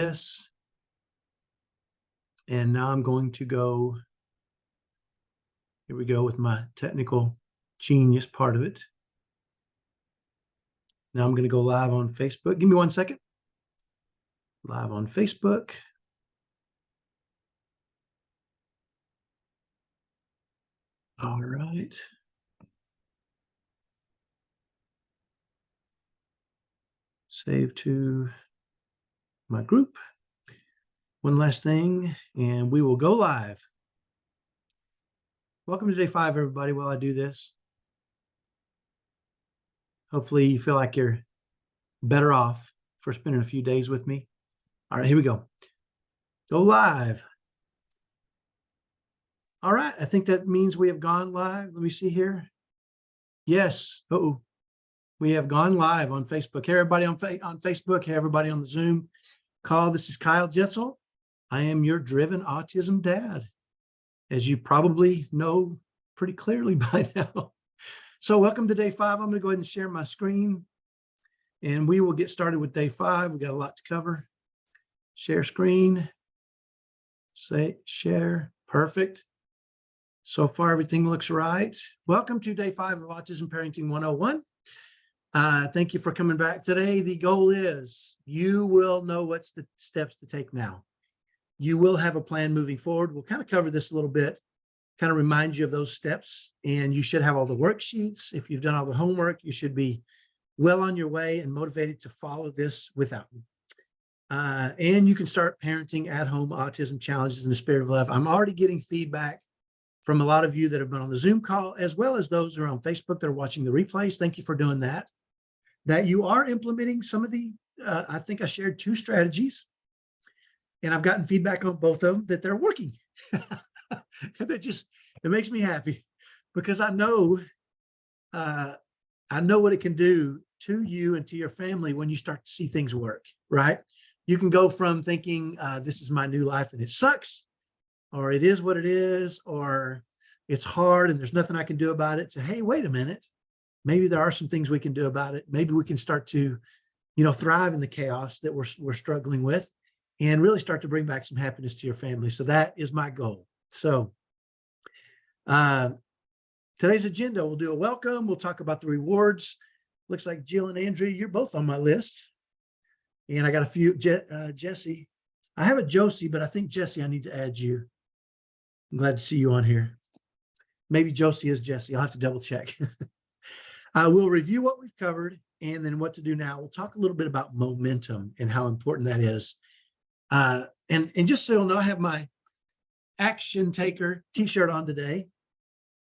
this. And now I'm going to go, here we go with my technical genius part of it. Now I'm going to go live on Facebook. Give me 1 second. Live on Facebook. All right. Save to my group. One last thing, and we will go live. Welcome to day 5, everybody, while I do this. Hopefully you feel like you're better off for spending a few days with me. All right, here we go. Go live. All right, I think that means we have gone live. Let me see here. Yes. Uh-oh. We have gone live on Facebook. Hey, everybody on Facebook. Hey, everybody on the Zoom call. This is Kyle Jetzel. I am your driven autism dad, as you probably know pretty clearly by now. So welcome to day 5. I'm going to go ahead and share my screen, and we will get started with day 5. We got a lot to cover. Share screen. Say share. Perfect. So far, everything looks right. Welcome to day 5 of Autism Parenting 101. Thank you for coming back today. The goal is you will know what's the steps to take now. You will have a plan moving forward. We'll kind of cover this a little bit, kind of remind you of those steps, and you should have all the worksheets. If you've done all the homework, you should be well on your way and motivated to follow this without me. And you can start parenting at home autism challenges in the spirit of love. I'm already getting feedback from a lot of you that have been on the Zoom call, as well as those who are on Facebook that are watching the replays. Thank you for doing that. That you are implementing some of the, I think I shared 2 strategies, and I've gotten feedback on both of them that they're working. It makes me happy, because I know what it can do to you and to your family when you start to see things work, right? You can go from thinking, this is my new life and it sucks, or it is what it is, or it's hard and there's nothing I can do about it, to, hey, wait a minute, maybe there are some things we can do about it. Maybe we can start to, thrive in the chaos that we're struggling with, and really start to bring back some happiness to your family. So that is my goal. So today's agenda, we'll do a welcome. We'll talk about the rewards. Looks like Jill and Andrea, you're both on my list. And I got a few, Jesse. I have a Josie, but I think Jesse, I need to add you. I'm glad to see you on here. Maybe Josie is Jesse. I'll have to double check. We'll review what we've covered and then what to do now. We'll talk a little bit about momentum and how important that is. And just so you'll know, I have my Action Taker t-shirt on today,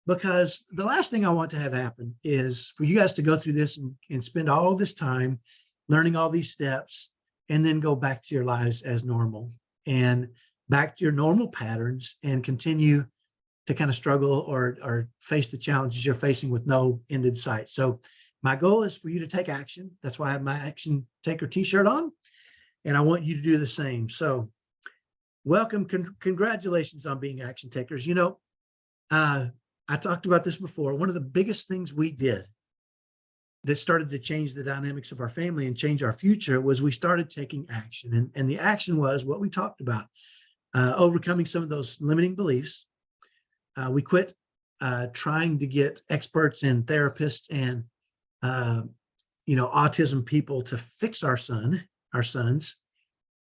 because the last thing I want to have happen is for you guys to go through this and spend all this time learning all these steps, and then go back to your lives as normal and back to your normal patterns and continue to kind of struggle or face the challenges you're facing with no end in sight. So my goal is for you to take action. That's why I have my Action Taker t-shirt on, and I want you to do the same. So welcome, congratulations on being action takers. I talked about this before. One of the biggest things we did that started to change the dynamics of our family and change our future was we started taking action. And the action was what we talked about, overcoming some of those limiting beliefs. We quit trying to get experts and therapists and, autism people to fix our sons,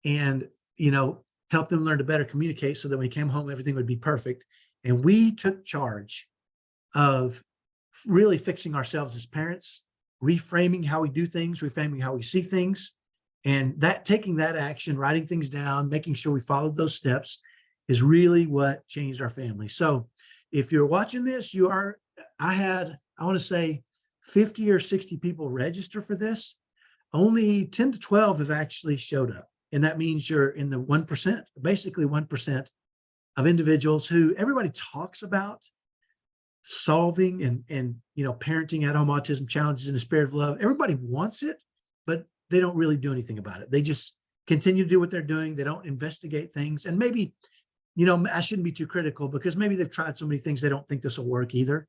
and, help them learn to better communicate so that when we came home, everything would be perfect. And we took charge of really fixing ourselves as parents, reframing how we do things, reframing how we see things, and taking that action, writing things down, making sure we followed those steps is really what changed our family. So if you're watching this, I want to say 50 or 60 people register for this. Only 10 to 12 have actually showed up. And that means you're in the 1%, basically 1% of individuals who everybody talks about solving and parenting at home autism challenges in the spirit of love. Everybody wants it, but they don't really do anything about it. They just continue to do what they're doing. They don't investigate things. And maybe, I shouldn't be too critical, because maybe they've tried so many things they don't think this will work either.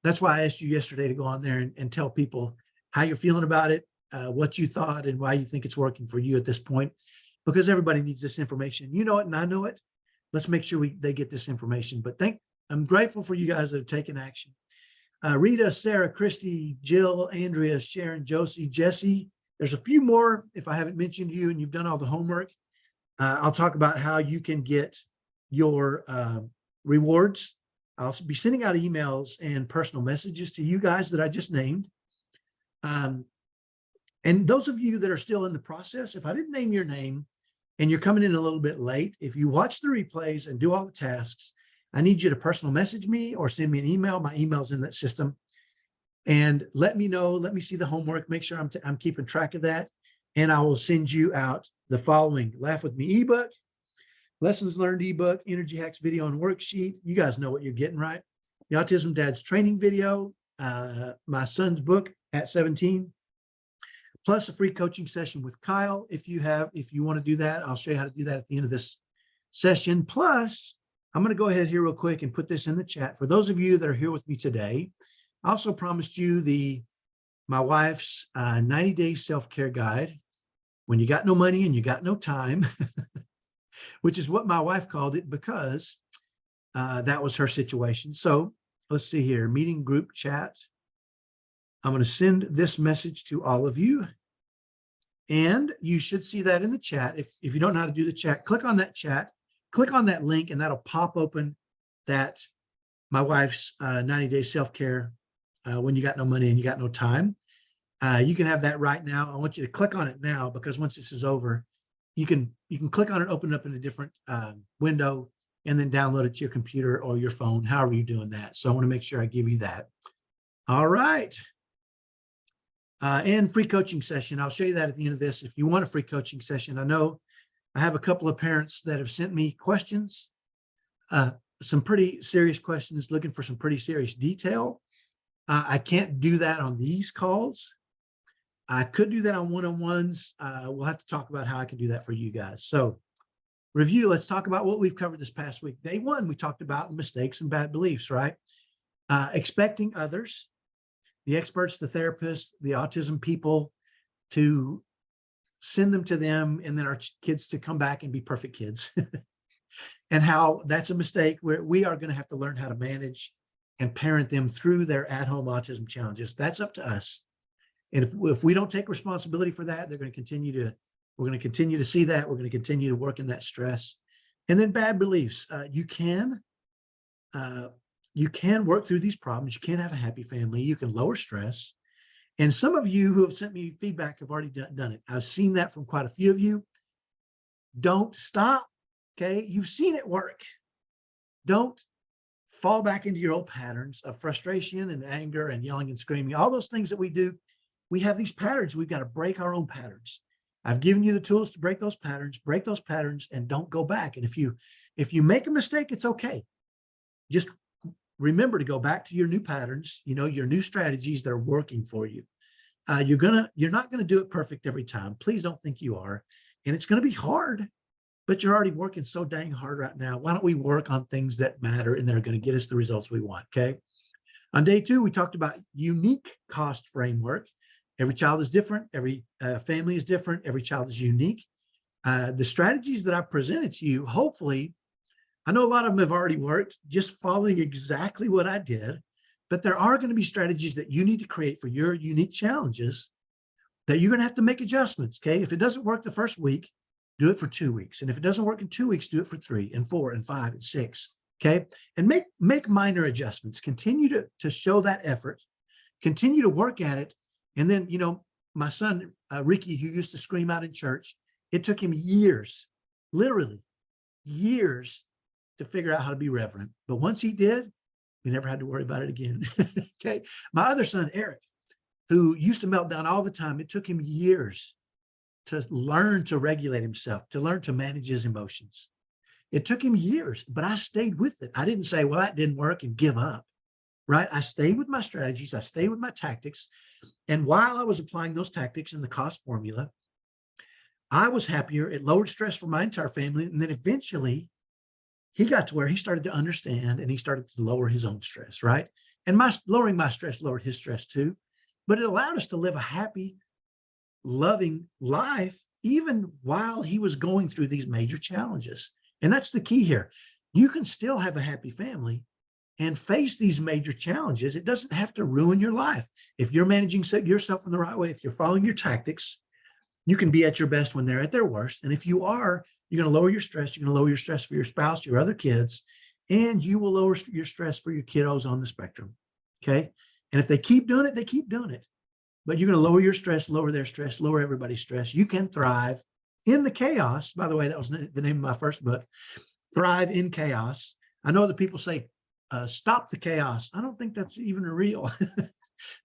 That's why I asked you yesterday to go on there and tell people how you're feeling about it, what you thought, and why you think it's working for you at this point. because everybody needs this information. You know it, and I know it. Let's make sure they get this information. But I'm grateful for you guys that have taken action. Rita, Sarah, Christy, Jill, Andrea, Sharon, Josie, Jesse. There's a few more. If I haven't mentioned you and you've done all the homework, I'll talk about how you can get your rewards. I'll be sending out emails and personal messages to you guys that I just named. And those of you that are still in the process, if I didn't name your name and you're coming in a little bit late, if you watch the replays and do all the tasks, I need you to personal message me or send me an email. My email's in that system. And let me know, let me see the homework, make sure I'm keeping track of that. And I will send you out the following: Laugh With Me ebook, Lessons Learned ebook, Energy Hacks video and worksheet. You guys know what you're getting, right? The Autism Dad's training video, my son's book at 17, plus a free coaching session with Kyle. If you want to do that, I'll show you how to do that at the end of this session. Plus, I'm going to go ahead here real quick and put this in the chat. For those of you that are here with me today, I also promised you my wife's 90-day self-care guide. When you got no money and you got no time, which is what my wife called it, because that was her situation. So let's see here, meeting group chat. I'm going to send this message to all of you. And you should see that in the chat. If you don't know how to do the chat, click on that chat, click on that link, and that'll pop open that my wife's 90-day self-care when you got no money and you got no time. You can have that right now. I want you to click on it now, because once this is over, you can click on it, open it up in a different window, and then download it to your computer or your phone, however you're doing that. So I want to make sure I give you that. All right. And free coaching session. I'll show you that at the end of this. If you want a free coaching session, I know I have a couple of parents that have sent me questions, some pretty serious questions, looking for some pretty serious detail. I can't do that on these calls. I could do that on one-on-ones. We'll have to talk about how I can do that for you guys. So review, let's talk about what we've covered this past week. Day one, we talked about mistakes and bad beliefs, right? Expecting others, the experts, the therapists, the autism people, to send them to them, and then our kids to come back and be perfect kids. And how that's a mistake where we are going to have to learn how to manage and parent them through their at-home autism challenges. That's up to us. And if we don't take responsibility for that, we're going to continue to see that. We're going to continue to work in that stress. And then bad beliefs. You can work through these problems. You can have a happy family. You can lower stress. And some of you who have sent me feedback have already done it. I've seen that from quite a few of you. Don't stop. Okay. You've seen it work. Don't fall back into your old patterns of frustration and anger and yelling and screaming. All those things that we do, we have these patterns. We've got to break our own patterns. I've given you the tools to break those patterns, and don't go back. And if you make a mistake, it's okay. Just remember to go back to your new patterns, your new strategies that are working for you. You're not going to do it perfect every time. Please don't think you are. And it's going to be hard, but you're already working so dang hard right now. Why don't we work on things that matter and that are going to get us the results we want? Okay. On day two, we talked about unique cost framework. Every child is different. Every family is different. Every child is unique. The strategies that I've presented to you, hopefully, I know a lot of them have already worked, just following exactly what I did, but there are going to be strategies that you need to create for your unique challenges that you're going to have to make adjustments. Okay. If it doesn't work the first week, do it for 2 weeks. And if it doesn't work in 2 weeks, do it for 3 and 4 and 5 and 6. Okay. And make minor adjustments. Continue to show that effort. Continue to work at it. And then, my son, Ricky, who used to scream out in church, it took him years, literally years, to figure out how to be reverent. But once he did, we never had to worry about it again. Okay. My other son, Eric, who used to melt down all the time, it took him years to learn to regulate himself, to learn to manage his emotions. It took him years, but I stayed with it. I didn't say, well, that didn't work, and give up, right? I stayed with my strategies. I stayed with my tactics. And while I was applying those tactics in the cost formula, I was happier. It lowered stress for my entire family. And then eventually he got to where he started to understand, and he started to lower his own stress, right? And lowering my stress lowered his stress too. But it allowed us to live a happy, loving life, even while he was going through these major challenges. And that's the key here. You can still have a happy family and face these major challenges. It doesn't have to ruin your life. If you're managing yourself in the right way, if you're following your tactics, you can be at your best when they're at their worst. And if you are, you're going to lower your stress. You're going to lower your stress for your spouse, your other kids, and you will lower your stress for your kiddos on the spectrum. Okay. And if they keep doing it, they keep doing it. But you're going to lower your stress, lower their stress, lower everybody's stress. You can thrive in the chaos. By the way, that was the name of my first book, Thrive in Chaos. I know that people say, stop the chaos. I don't think that's even real.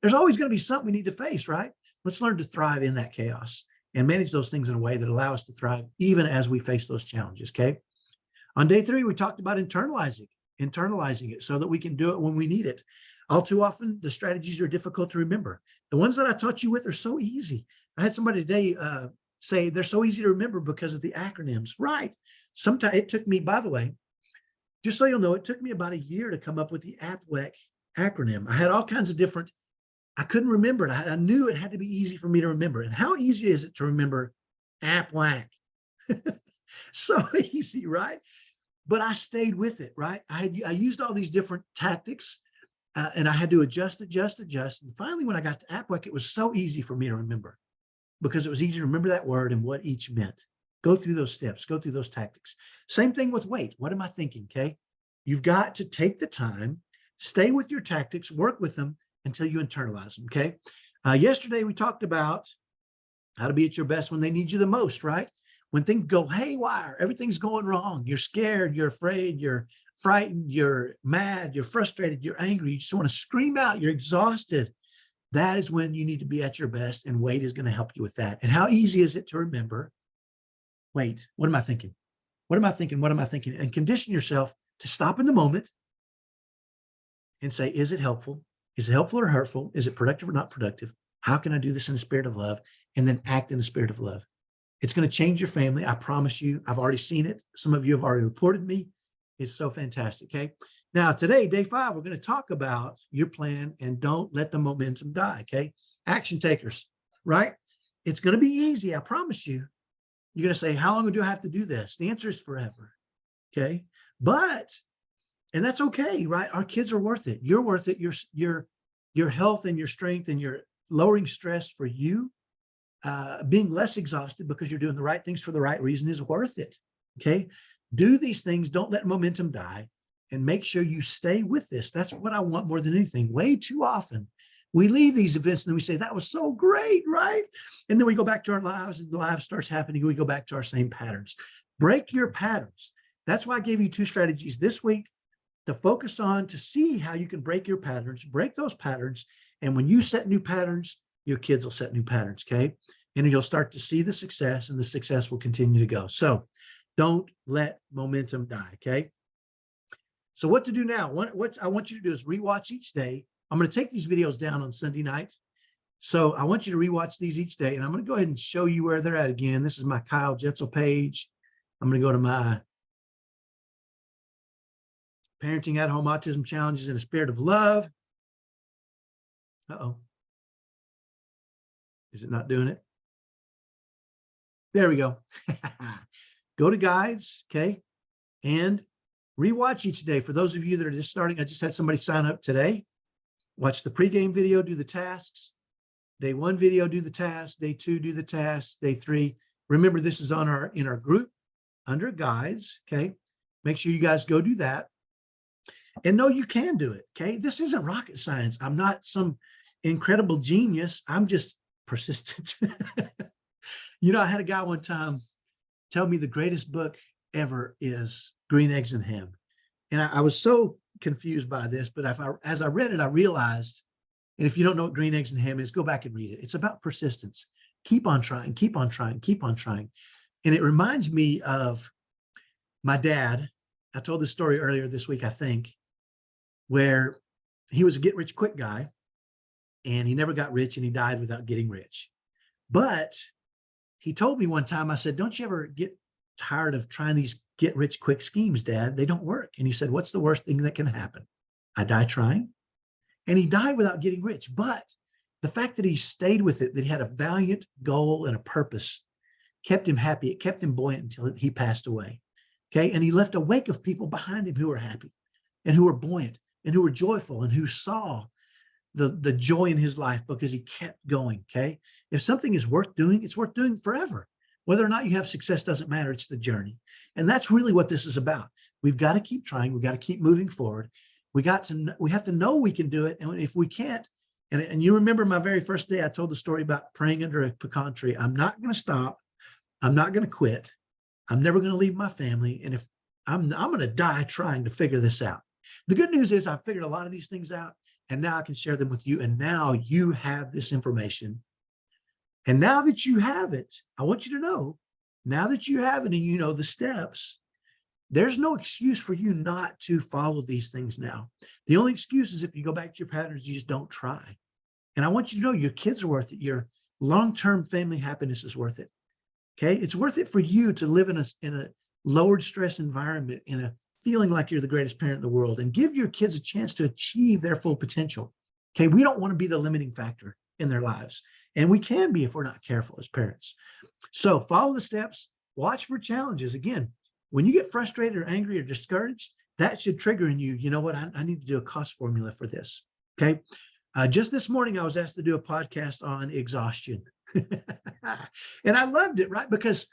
There's always going to be something we need to face, right? Let's learn to thrive in that chaos and manage those things in a way that allow us to thrive even as we face those challenges, okay? On day 3, we talked about internalizing it so that we can do it when we need it. All too often, the strategies are difficult to remember. The ones that I taught you with are so easy. I had somebody today say they're so easy to remember because of the acronyms. Right. Sometimes it took me, by the way, just so you'll know, it took me about a year to come up with the APWEC acronym. I had all kinds of different, I couldn't remember it. I knew it had to be easy for me to remember. And how easy is it to remember APWEC? So easy, right? But I stayed with it, right? I used all these different tactics and I had to adjust. And finally, when I got to APWEC, it was so easy for me to remember because it was easy to remember that word and what each meant. Go through those steps, go through those tactics. Same thing with weight. What am I thinking? Okay. You've got to take the time, stay with your tactics, work with them until you internalize them. Okay. Yesterday, we talked about how to be at your best when they need you the most, right? When things go haywire, everything's going wrong. You're scared, you're afraid, you're frightened, you're mad, you're frustrated, you're angry. You just want to scream out, you're exhausted. That is when you need to be at your best, and weight is going to help you with that. And how easy is it to remember? Wait, what am I thinking? What am I thinking? What am I thinking? And condition yourself to stop in the moment and say, is it helpful? Is it helpful or hurtful? Is it productive or not productive? How can I do this in the spirit of love? And then act in the spirit of love. It's going to change your family. I promise you. I've already seen it. Some of you have already reported me. It's so fantastic. Okay. Now, today, day 5, we're going to talk about your plan and don't let the momentum die. Okay. Action takers, right? It's going to be easy. I promise you. You're going to say, how long do I have to do this? The answer is forever. Okay. But, and that's okay, right? Our kids are worth it. You're worth it. Your health and your strength and your lowering stress for you, being less exhausted because you're doing the right things for the right reason is worth it. Okay. Do these things. Don't let momentum die, and make sure you stay with this. That's what I want more than anything. Way too often we leave these events and we say, that was so great, right? And then we go back to our lives and the life starts happening. We go back to our same patterns. Break your patterns. That's why I gave you 2 strategies this week to focus on, to see how you can break your patterns, break those patterns. And when you set new patterns, your kids will set new patterns, okay? And you'll start to see the success, and the success will continue to go. So don't let momentum die, okay? So what to do now? What I want you to do is rewatch each day. I'm going to take these videos down on Sunday night. So I want you to rewatch these each day, and I'm going to go ahead and show you where they're at again. This is my Kyle Jetzel page. I'm going to go to my Parenting at Home Autism Challenges in a Spirit of Love. Uh-oh. Is it not doing it? There we go. Go to guides, okay? And rewatch each day. For those of you that are just starting, I just had somebody sign up today. Watch the pregame video, do the tasks. Day 1 video, do the task. Day 2, do the task. Day 3, remember this is on in our group under guides, okay? Make sure you guys go do that. And know you can do it, okay? This isn't rocket science. I'm not some incredible genius. I'm just persistent. You know, I had a guy one time tell me the greatest book ever is Green Eggs and Ham. And I was so confused by this, but as I read it, I realized, and if you don't know what Green Eggs and Ham is, go back and read it. It's about persistence. Keep on trying, keep on trying, keep on trying. And it reminds me of my dad. I told this story earlier this week, I think, where he was a get-rich-quick guy, and he never got rich, and he died without getting rich. But he told me one time, I said, don't you ever get tired of trying these get-rich-quick schemes, Dad? They don't work. And he said, what's the worst thing that can happen? I die trying. And he died without getting rich. But the fact that he stayed with it, that he had a valiant goal and a purpose, kept him happy. It kept him buoyant until he passed away. Okay. And he left a wake of people behind him who were happy and who were buoyant and who were joyful and who saw the joy in his life because he kept going. Okay. If something is worth doing, it's worth doing forever. Whether or not you have success doesn't matter. It's the journey. And that's really what this is about. We've got to keep trying. We've got to keep moving forward. We have to know we can do it. And if we can't, and you remember my very first day, I told the story about praying under a pecan tree. I'm not going to stop. I'm not going to quit. I'm never going to leave my family. And if I'm going to die trying to figure this out. The good news is I figured a lot of these things out, and now I can share them with you. And now you have this information. And now that you have it, I want you to know, now that you have it and you know the steps, there's no excuse for you not to follow these things now. The only excuse is if you go back to your patterns, you just don't try. And I want you to know your kids are worth it. Your long-term family happiness is worth it. Okay. It's worth it for you to live in a lowered stress environment, in a feeling like you're the greatest parent in the world, and give your kids a chance to achieve their full potential. Okay. We don't want to be the limiting factor in their lives. And we can be if we're not careful as parents. So follow the steps, watch for challenges. Again, when you get frustrated or angry or discouraged, that should trigger in you, you know what, I need to do a cost formula for this. Okay. Just this morning, I was asked to do a podcast on exhaustion. And I loved it, right? Because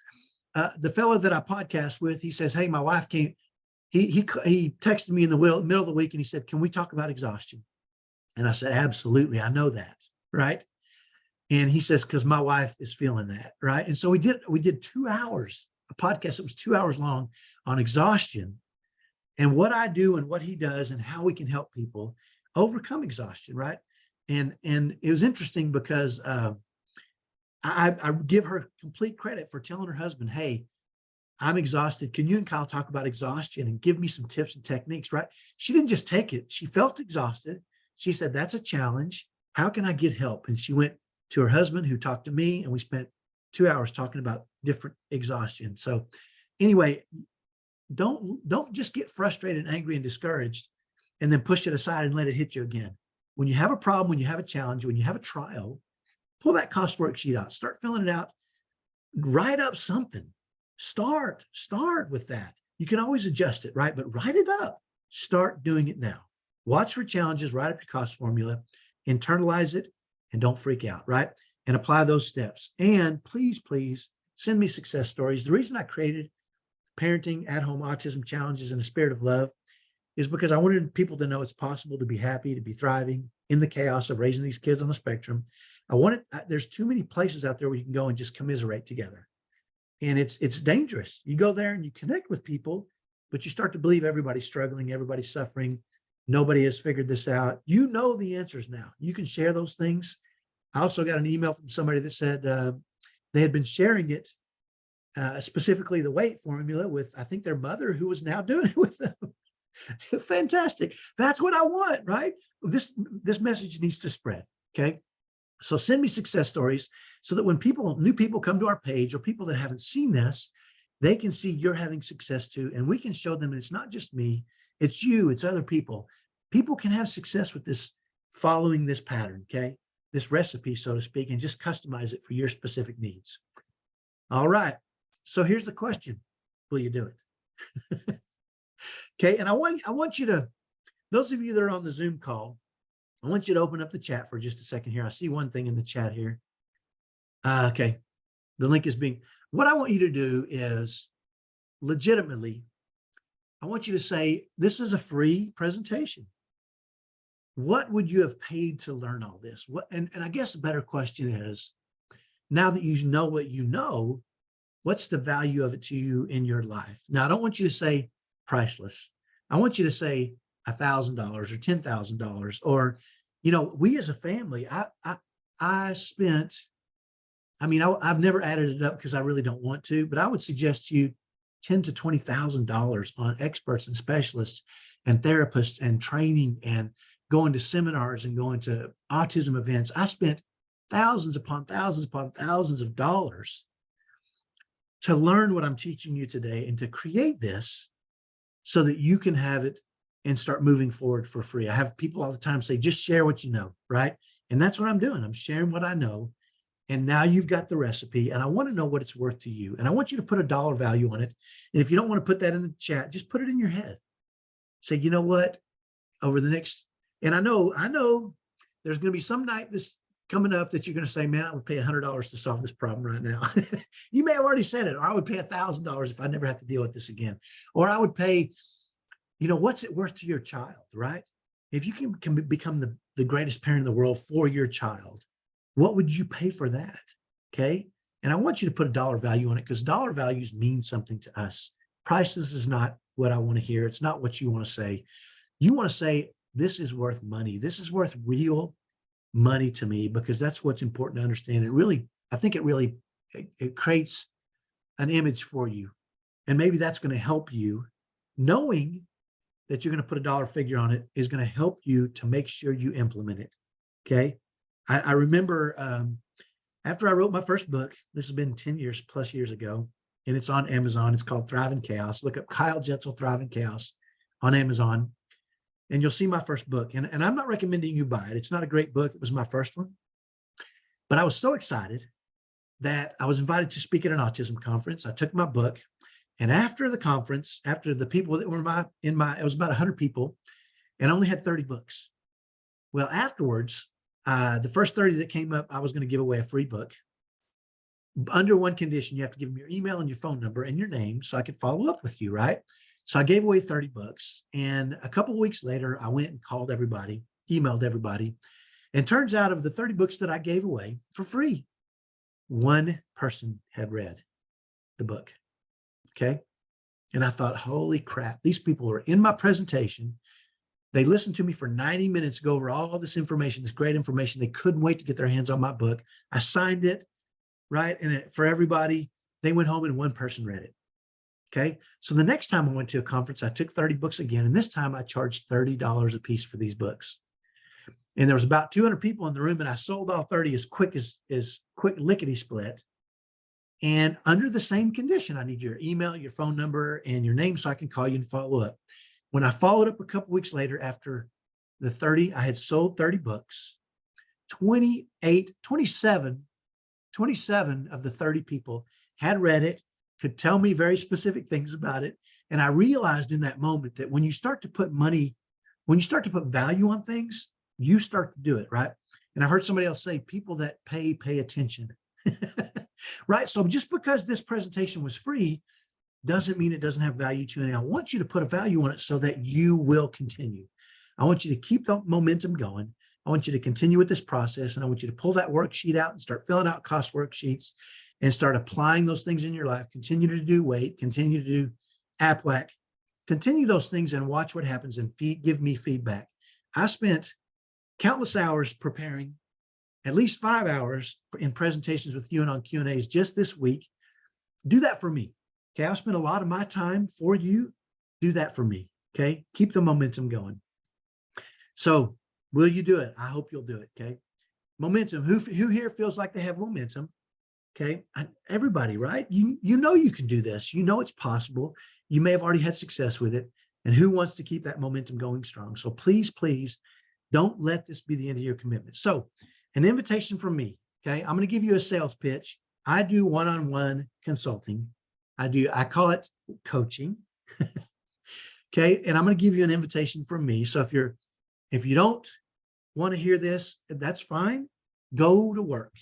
the fellow that I podcast with, he says, hey, my wife came, he texted me in the middle of the week and he said, can we talk about exhaustion? And I said, absolutely. I know that. Right. And he says, because my wife is feeling that. Right. And so we did 2 hours, a podcast that was 2 hours long on exhaustion and what I do and what he does and how we can help people overcome exhaustion. Right. And it was interesting because I give her complete credit for telling her husband, hey, I'm exhausted. Can you and Kyle talk about exhaustion and give me some tips and techniques, right? She didn't just take it. She felt exhausted. She said, that's a challenge. How can I get help? And she went to her husband who talked to me, and we spent 2 hours talking about different exhaustion. So anyway, don't just get frustrated and angry and discouraged and then push it aside and let it hit you again. When you have a problem, when you have a challenge, when you have a trial, pull that cost worksheet out, start filling it out, write up something. Start with that. You can always adjust it, right? But write it up. Start doing it now. Watch for challenges, write up your cost formula, internalize it, and don't freak out, right? And apply those steps. And please, please send me success stories. The reason I created Parenting at Home Autism Challenges in a Spirit of Love is because I wanted people to know it's possible to be happy, to be thriving in the chaos of raising these kids on the spectrum. There's too many places out there where you can go and just commiserate together. And it's dangerous. You go there and you connect with people, but you start to believe everybody's struggling, everybody's suffering. Nobody has figured this out. You know the answers now. You can share those things. I also got an email from somebody that said they had been sharing it, specifically the weight formula with, I think, their mother, who was now doing it with them. Fantastic. That's what I want, right? This message needs to spread. Okay. So send me success stories so that when new people come to our page, or people that haven't seen this, they can see you're having success too. And we can show them it's not just me, it's you, it's other people. People can have success with this, following this pattern, okay? This recipe, so to speak, and just customize it for your specific needs. All right. So here's the question. Will you do it? Okay. And I want you to, those of you that are on the Zoom call, I want you to open up the chat for just a second here. I see one thing in the chat here. Okay. The link is what I want you to do is legitimately, I want you to say, this is a free presentation. What would you have paid to learn all this? And I guess a better question is, now that you know what you know, what's the value of it to you in your life? Now, I don't want you to say priceless. I want you to say $1,000 or $10,000, or, we as a family, I spent, I've never added it up because I really don't want to, but I would suggest to you $10,000 to $20,000 on experts and specialists and therapists and training and going to seminars and going to autism events. I spent thousands upon thousands of dollars to learn what I'm teaching you today and to create this so that you can have it and start moving forward for free. I have people all the time say, just share what you know, right? And that's what I'm doing. I'm sharing what I know. And now you've got the recipe, and I want to know what it's worth to you. And I want you to put a dollar value on it. And if you don't want to put that in the chat, just put it in your head. Say, you know what, over the next, and I know there's going to be some night this coming up that you're going to say, man, I would pay $100 to solve this problem right now. You may have already said it, or I would pay $1,000 if I never have to deal with this again. Or I would pay, what's it worth to your child, right? If you can become the greatest parent in the world for your child, what would you pay for that? Okay. And I want you to put a dollar value on it, because dollar values mean something to us. Prices is not what I want to hear. It's not what you want to say. You want to say, this is worth money. This is worth real money to me, because that's what's important to understand. I think it creates an image for you. And maybe that's going to help you. Knowing that you're going to put a dollar figure on it is going to help you to make sure you implement it. Okay. I remember after I wrote my first book, this has been 10 years plus years ago, and it's on Amazon. It's called Thrive in Chaos. Look up Kyle Jetzel, Thrive in Chaos on Amazon, and you'll see my first book. And I'm not recommending you buy it. It's not a great book. It was my first one. But I was so excited that I was invited to speak at an autism conference. I took my book, and after the conference, after the people that were it was about 100 people, and I only had 30 books. Well, afterwards, the first 30 that came up, I was going to give away a free book. Under one condition, you have to give them your email and your phone number and your name so I could follow up with you, right? So I gave away 30 books. And a couple of weeks later, I went and called everybody, emailed everybody. And turns out, of the 30 books that I gave away for free, one person had read the book. Okay. And I thought, holy crap, these people are in my presentation. They listened to me for 90 minutes, go over all this information, this great information. They couldn't wait to get their hands on my book. I signed it, right? And for everybody, they went home and one person read it. Okay. So the next time I went to a conference, I took 30 books again. And this time I charged $30 a piece for these books. And there was about 200 people in the room, and I sold all 30 as quick lickety split. And under the same condition, I need your email, your phone number, and your name so I can call you and follow up. When I followed up a couple weeks later, after the 30, I had sold 30 books, 27 of the 30 people had read it, could tell me very specific things about it. And I realized in that moment that when you start to put value on things, you start to do it, right? And I heard somebody else say, people that pay attention, right? So just because this presentation was free doesn't mean it doesn't have value to you. And I want you to put a value on it so that you will continue. I want you to keep the momentum going. I want you to continue with this process, and I want you to pull that worksheet out and start filling out cost worksheets and start applying those things in your life. Continue to do weight, continue to do APLAC, continue those things and watch what happens and give me feedback. I spent countless hours preparing, at least 5 hours in presentations with you and on Q&As just this week. Do that for me. Okay, I've spent a lot of my time for you. Do that for me. Okay, keep the momentum going. So will you do it? I hope you'll do it. Okay, momentum. Who here feels like they have momentum? Okay, everybody, right? You know you can do this. You know it's possible. You may have already had success with it. And who wants to keep that momentum going strong? So please, please don't let this be the end of your commitment. So an invitation from me. Okay, I'm going to give you a sales pitch. I do one-on-one consulting. I call it coaching. Okay. And I'm going to give you an invitation from me. So if you don't want to hear this, that's fine. Go to work.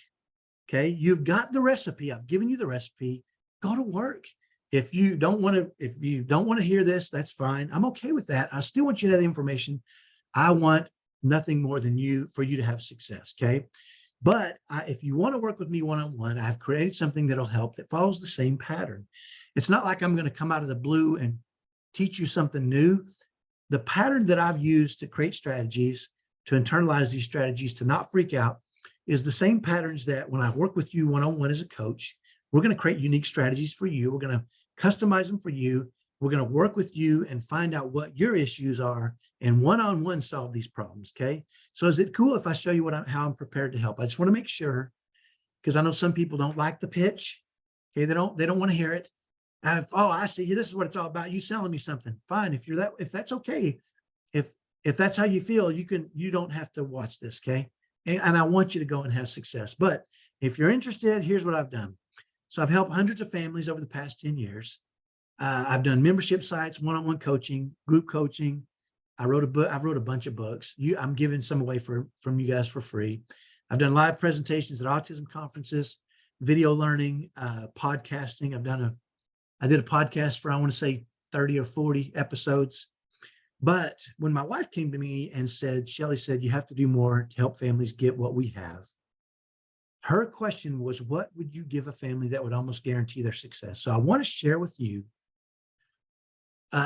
Okay. You've got the recipe. I've given you the recipe. Go to work. If you don't want to hear this, that's fine. I'm okay with that. I still want you to have the information. I want nothing more than for you to have success. Okay. But if you want to work with me one-on-one, I've created something that'll help that follows the same pattern. It's not like I'm going to come out of the blue and teach you something new. The pattern that I've used to create strategies, to internalize these strategies, to not freak out, is the same patterns that when I work with you one-on-one as a coach, we're going to create unique strategies for you. We're going to customize them for you. We're going to work with you and find out what your issues are and one-on-one solve these problems. Okay. So is it cool if I show you how I'm prepared to help? I just want to make sure, because I know some people don't like the pitch. Okay. They don't want to hear it. I see. This is what it's all about. You selling me something. Fine. If that's okay, if that's how you feel, you don't have to watch this. Okay. And I want you to go and have success. But if you're interested, here's what I've done. So I've helped hundreds of families over the past 10 years. I've done membership sites, one-on-one coaching, group coaching. I wrote a book. I've wrote a bunch of books. I'm giving some away from you guys for free. I've done live presentations at autism conferences, video learning, podcasting. I did a podcast for, I want to say 30 or 40 episodes. But when my wife came to me and said, Shelly said, you have to do more to help families get what we have. Her question was, what would you give a family that would almost guarantee their success? So I want to share with you,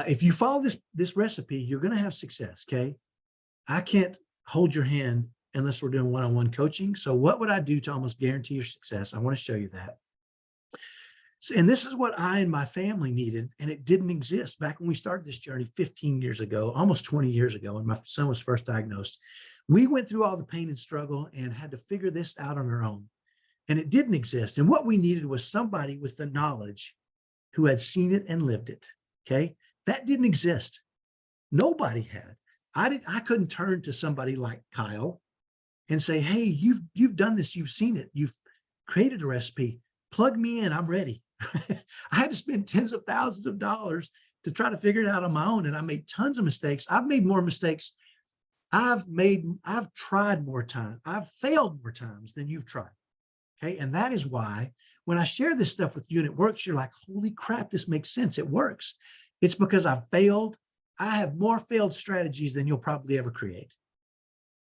if you follow this recipe, you're going to have success. Okay. I can't hold your hand unless we're doing one-on-one coaching. So what would I do to almost guarantee your success? I want to show you that. So, and this is what I and my family needed, and it didn't exist back when we started this journey 15 years ago, almost 20 years ago, when my son was first diagnosed. We went through all the pain and struggle and had to figure this out on our own, and it didn't exist. And what we needed was somebody with the knowledge who had seen it and lived it. Okay, that didn't exist. Nobody had. I couldn't turn to somebody like Kyle and say, hey, you've done this, you've seen it, you've created a recipe, plug me in, I'm ready. I had to spend tens of thousands of dollars to try to figure it out on my own. And I made tons of mistakes. I've made more mistakes. I've tried more time. I've failed more times than you've tried. Okay. And that is why when I share this stuff with you and it works, you're like, holy crap, this makes sense. It works. It's because I've failed. I have more failed strategies than you'll probably ever create.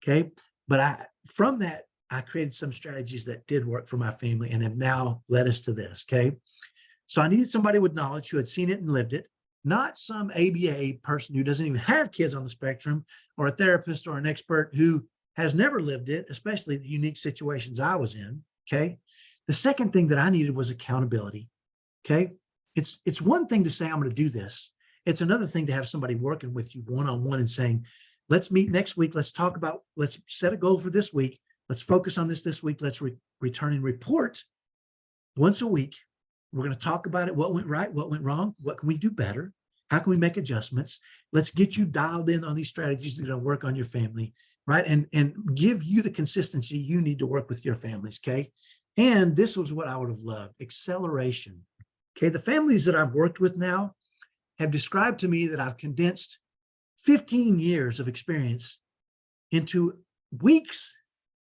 Okay. But from that, I created some strategies that did work for my family and have now led us to this. Okay. So I needed somebody with knowledge who had seen it and lived it, not some ABA person who doesn't even have kids on the spectrum, or a therapist or an expert who has never lived it, especially the unique situations I was in. Okay. The second thing that I needed was accountability. Okay. It's one thing to say, I'm going to do this. It's another thing to have somebody working with you one-on-one and saying, let's meet next week. Let's talk about, let's set a goal for this week. Let's focus on this week. Let's return and report once a week. We're going to talk about it. What went right? What went wrong? What can we do better? How can we make adjustments? Let's get you dialed in on these strategies that are going to work on your family, right? And give you the consistency you need to work with your families, okay? And this was what I would have loved, acceleration. Okay, the families that I've worked with now have described to me that I've condensed 15 years of experience into weeks,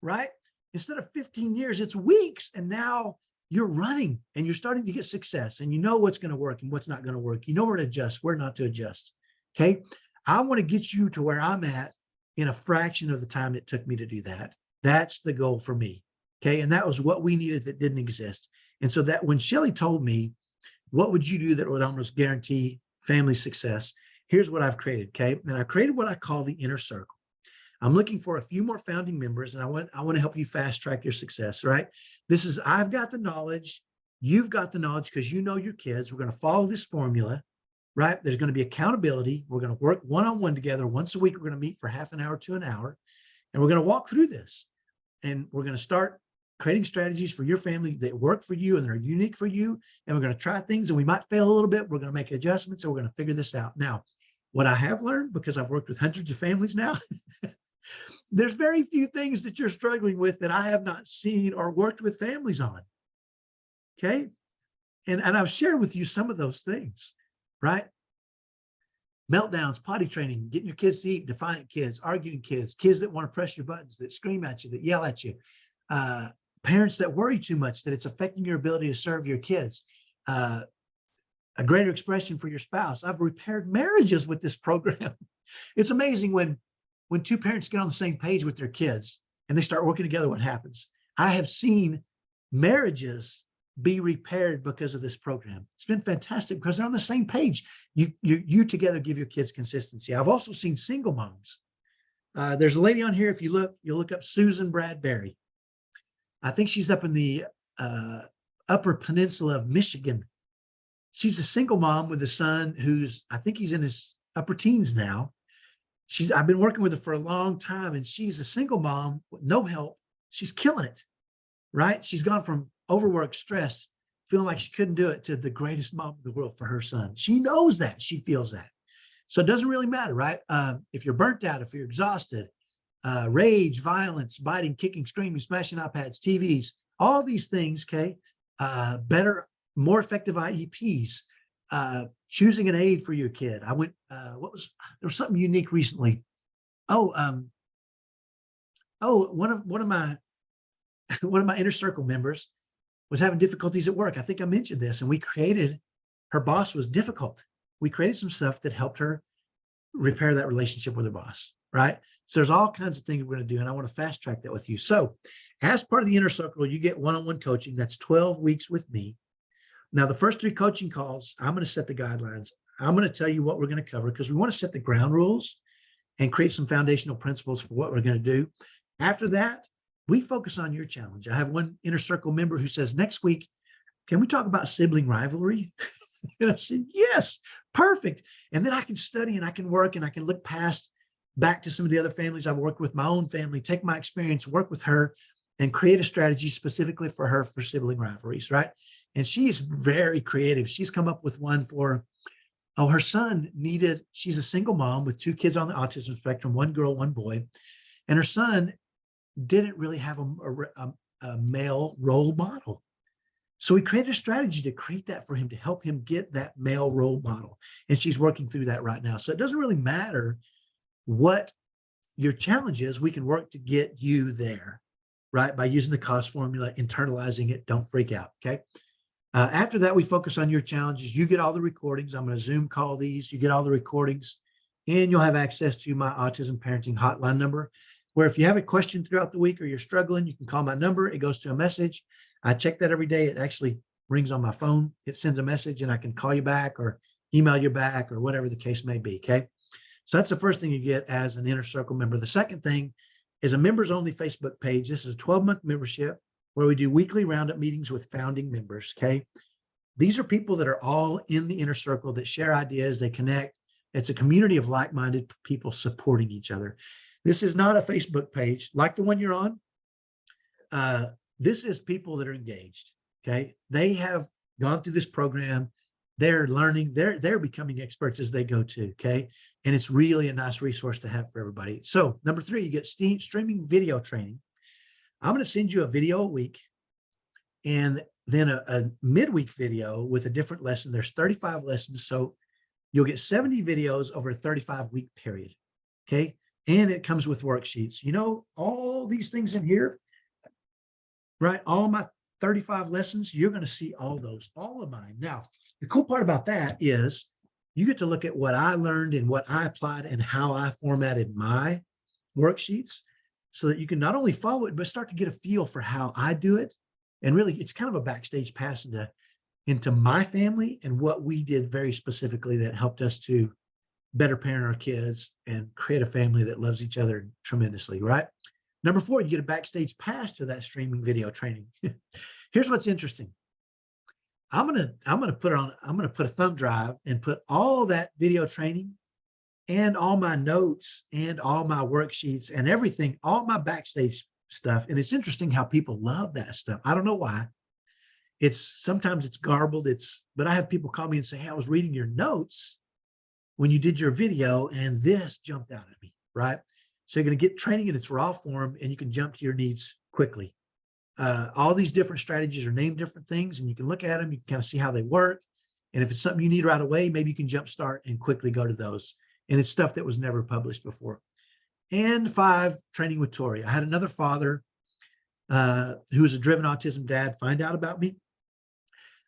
right? Instead of 15 years, it's weeks. And now you're running and you're starting to get success, and you know what's going to work and what's not going to work. You know where to adjust, where not to adjust. Okay. I want to get you to where I'm at in a fraction of the time it took me to do that. That's the goal for me. Okay. And that was what we needed that didn't exist. And so that when Shelly told me, what would you do that would almost guarantee family success? Here's what I've created. Okay. And I created what I call the inner circle. I'm looking for a few more founding members, and I want to help you fast track your success, right? This is, I've got the knowledge, you've got the knowledge because you know your kids. We're going to follow this formula, right? There's going to be accountability. We're going to work one-on-one together once a week. We're going to meet for half an hour to an hour, and we're going to walk through this. And we're going to start creating strategies for your family that work for you and that are unique for you. And we're going to try things, and we might fail a little bit. We're going to make adjustments, and we're going to figure this out. Now, what I have learned, because I've worked with hundreds of families now, there's very few things that you're struggling with that I have not seen or worked with families on. Okay. And I've shared with you some of those things, right? Meltdowns, potty training, getting your kids to eat, defiant kids, arguing kids, kids that want to press your buttons, that scream at you, that yell at you, parents that worry too much that it's affecting your ability to serve your kids, a greater expression for your spouse. I've repaired marriages with this program. It's amazing when two parents get on the same page with their kids and they start working together, what happens? I have seen marriages be repaired because of this program. It's been fantastic because they're on the same page. You together give your kids consistency. I've also seen single moms. There's a lady on here, if you'll look up Susan Bradbury. I think she's up in the Upper Peninsula of Michigan. She's a single mom with a son who's, I think he's in his upper teens now. I've been working with her for a long time, and she's a single mom with no help. She's killing it, right? She's gone from overwork, stress, feeling like she couldn't do it, to the greatest mom in the world for her son. She knows that. She feels that. So it doesn't really matter, right? If you're burnt out, if you're exhausted, rage, violence, biting, kicking, screaming, smashing iPads, TVs, all these things, okay? Better, more effective IEPs, choosing an aid for your kid. I went, there was something unique recently. One of my one of my inner circle members was having difficulties at work. I think I mentioned this, and her boss was difficult. We created some stuff that helped her repair that relationship with her boss, right? So there's all kinds of things we're going to do, and I want to fast track that with you. So as part of the inner circle, you get one-on-one coaching. That's 12 weeks with me. Now, the first 3 coaching calls, I'm going to set the guidelines. I'm going to tell you what we're going to cover because we want to set the ground rules and create some foundational principles for what we're going to do. After that, we focus on your challenge. I have one inner circle member who says, next week, can we talk about sibling rivalry? And I said, yes, perfect. And then I can study and I can work and I can look back to some of the other families I've worked with, my own family, take my experience, work with her, and create a strategy specifically for her for sibling rivalries, right? And she's very creative. She's come up with one for, her son she's a single mom with 2 kids on the autism spectrum, 1 girl, 1 boy. And her son didn't really have a male role model. So we created a strategy to create that for him, to help him get that male role model. And she's working through that right now. So it doesn't really matter what your challenge is. We can work to get you there, right? By using the cost formula, internalizing it. Don't freak out, okay? After that, we focus on your challenges. You get all the recordings. I'm going to Zoom call these. You get all the recordings, and you'll have access to my autism parenting hotline number, where if you have a question throughout the week or you're struggling, you can call my number. It goes to a message. I check that every day. It actually rings on my phone. It sends a message and I can call you back or email you back or whatever the case may be, okay? So that's the first thing you get as an inner circle member. The second thing is a members only Facebook page. This is a 12-month membership where we do weekly roundup meetings with founding members, okay? These are people that are all in the inner circle that share ideas, they connect. It's a community of like-minded people supporting each other. This is not a Facebook page like the one you're on. This is people that are engaged, okay? They have gone through this program. They're learning, they're becoming experts as they go too, okay? And it's really a nice resource to have for everybody. So number 3, you get streaming video training. I'm going to send you a video a week and then a midweek video with a different lesson. There's 35 lessons. So you'll get 70 videos over a 35-week period, okay? And it comes with worksheets. You know, all these things in here, right? All my 35 lessons, you're going to see all those, all of mine. Now, the cool part about that is you get to look at what I learned and what I applied and how I formatted my worksheets so that you can not only follow it, but start to get a feel for how I do it. And really, it's kind of a backstage pass into my family and what we did very specifically that helped us to better parent our kids and create a family that loves each other tremendously, right? Number 4, you get a backstage pass to that streaming video training. Here's what's interesting. I'm gonna put a thumb drive and put all that video training and all my notes and all my worksheets and everything, all my backstage stuff. And it's interesting how people love that stuff. I don't know why. Sometimes it's garbled. But I have people call me and say, hey, I was reading your notes when you did your video and this jumped out at me, right? So you're going to get training in its raw form and you can jump to your needs quickly. All these different strategies are named different things and you can look at them, you can kind of see how they work. And if it's something you need right away, maybe you can jumpstart and quickly go to those. And it's stuff that was never published before. And 5, training with Tori. I had another father who was a driven autism dad find out about me.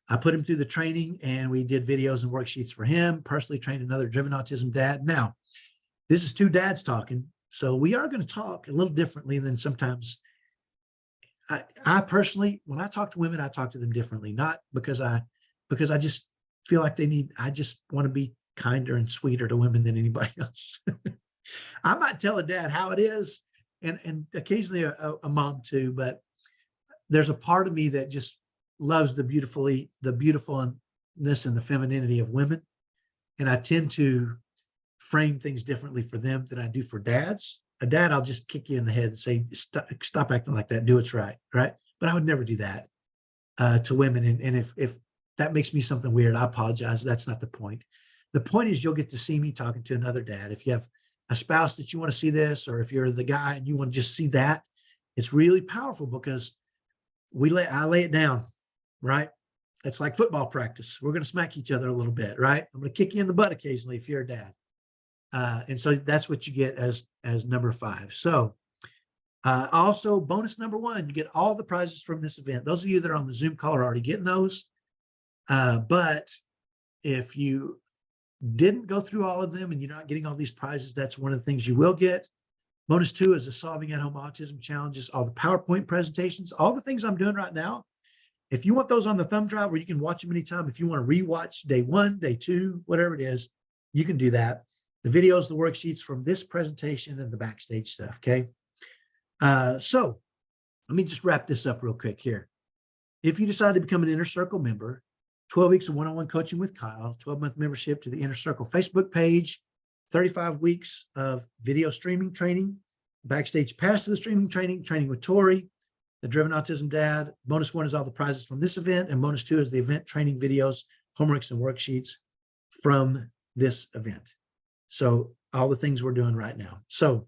I put him through the training and we did videos and worksheets for him, personally trained another driven autism dad. Now, this is 2 dads talking. So we are going to talk a little differently than sometimes. I personally, when I talk to women, I talk to them differently, not because I just feel like I just want to be kinder and sweeter to women than anybody else. I might tell a dad how it is and occasionally a mom too, but there's a part of me that just loves the beautifulness and the femininity of women. And I tend to frame things differently for them than I do for dads. A dad, I'll just kick you in the head and say, stop acting like that, do what's right, right? But I would never do that to women. And if that makes me something weird, I apologize. That's not the point. The point is you'll get to see me talking to another dad. If you have a spouse that you want to see this, or if you're the guy and you want to just see that, it's really powerful because I lay it down, right? It's like football practice. We're going to smack each other a little bit, right? I'm going to kick you in the butt occasionally if you're a dad. And so that's what you get as number 5. So also bonus number 1, you get all the prizes from this event. Those of you that are on the Zoom call are already getting those. But if you didn't go through all of them and you're not getting all these prizes, that's one of the things you will get. Bonus 2 is the Solving at Home Autism Challenges, all the PowerPoint presentations, all the things I'm doing right now. If you want those on the thumb drive where you can watch them anytime, if you want to rewatch day 1, day 2, whatever it is, you can do that. The videos, the worksheets from this presentation, and the backstage stuff, okay? So let me just wrap this up real quick here. If you decide to become an Inner Circle member, 12 weeks of one-on-one coaching with Kyle, 12-month membership to the Inner Circle Facebook page, 35 weeks of video streaming training, backstage pass to the streaming training with Tori, the Driven Autism Dad. Bonus 1 is all the prizes from this event, and bonus 2 is the event training videos, homeworks, and worksheets from this event. So all the things we're doing right now. So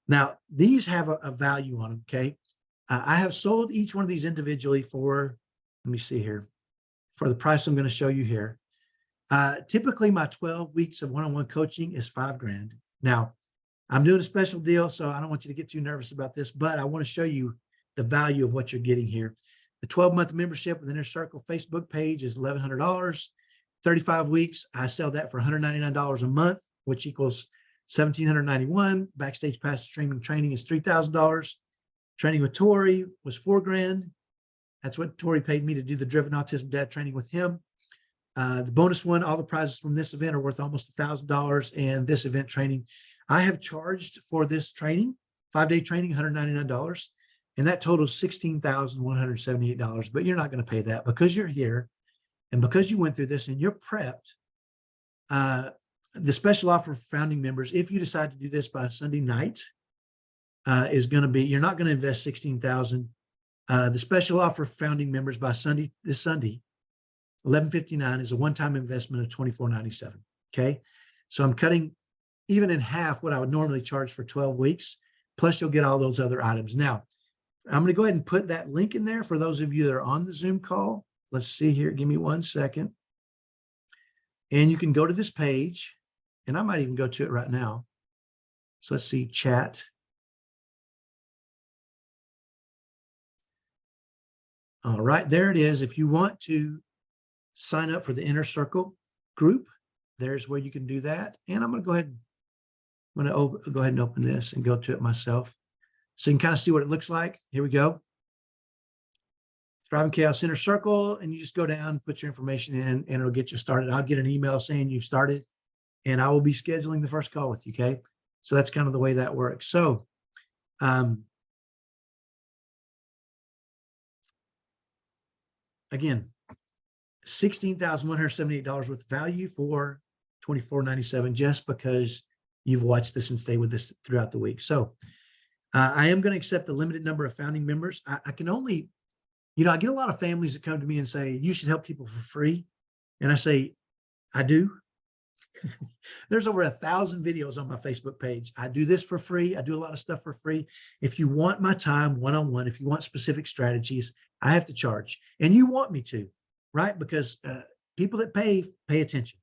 now these have a value on them, okay? I have sold each one of these individually for, let me see here, for the price I'm going to show you here. Typically my 12 weeks of one-on-one coaching is $5,000. Now I'm doing a special deal, so I don't want you to get too nervous about this, but I want to show you the value of what you're getting here. The 12-month membership with Inner Circle Facebook page is $1,100. 35 weeks, I sell that for $199 a month, which equals $1,791. Backstage pass streaming training is $3,000. Training with Tori was $4,000. That's what Tori paid me to do the Driven Autism Dad training with him. The bonus 1, all the prizes from this event are worth almost $1,000, and this event training, I have charged for this training, 5-day training, $199, and that totals $16,178. But you're not going to pay that because you're here, and because you went through this and you're prepped. The special offer for founding members, if you decide to do this by Sunday night, is going to be, you're not going to invest $16,000. The special offer for founding members by this Sunday, $11.59, is a one-time investment of $24.97. Okay, so I'm cutting even in half what I would normally charge for 12 weeks. Plus, you'll get all those other items. Now, I'm going to go ahead and put that link in there for those of you that are on the Zoom call. Let's see here. Give me 1 second. And you can go to this page, and I might even go to it right now. So let's see, chat. All right, there it is. If you want to sign up for the Inner Circle group, there's where you can do that. And I'm going to go ahead and open this and go to it myself, so you can kind of see what it looks like. Here we go. Thriving Chaos Inner Circle, and you just go down, put your information in, and it'll get you started. I'll get an email saying you've started, and I will be scheduling the first call with you, okay? So that's kind of the way that works. So again, $16,178 worth of value for $24.97 just because you've watched this and stayed with us throughout the week. So I am going to accept a limited number of founding members. I can only, I get a lot of families that come to me and say, you should help people for free. And I say, I do. There's over 1,000 videos on my Facebook page. I do this for free. I do a lot of stuff for free. If you want my time one-on-one, if you want specific strategies, I have to charge. And you want me to, right? Because people that pay attention,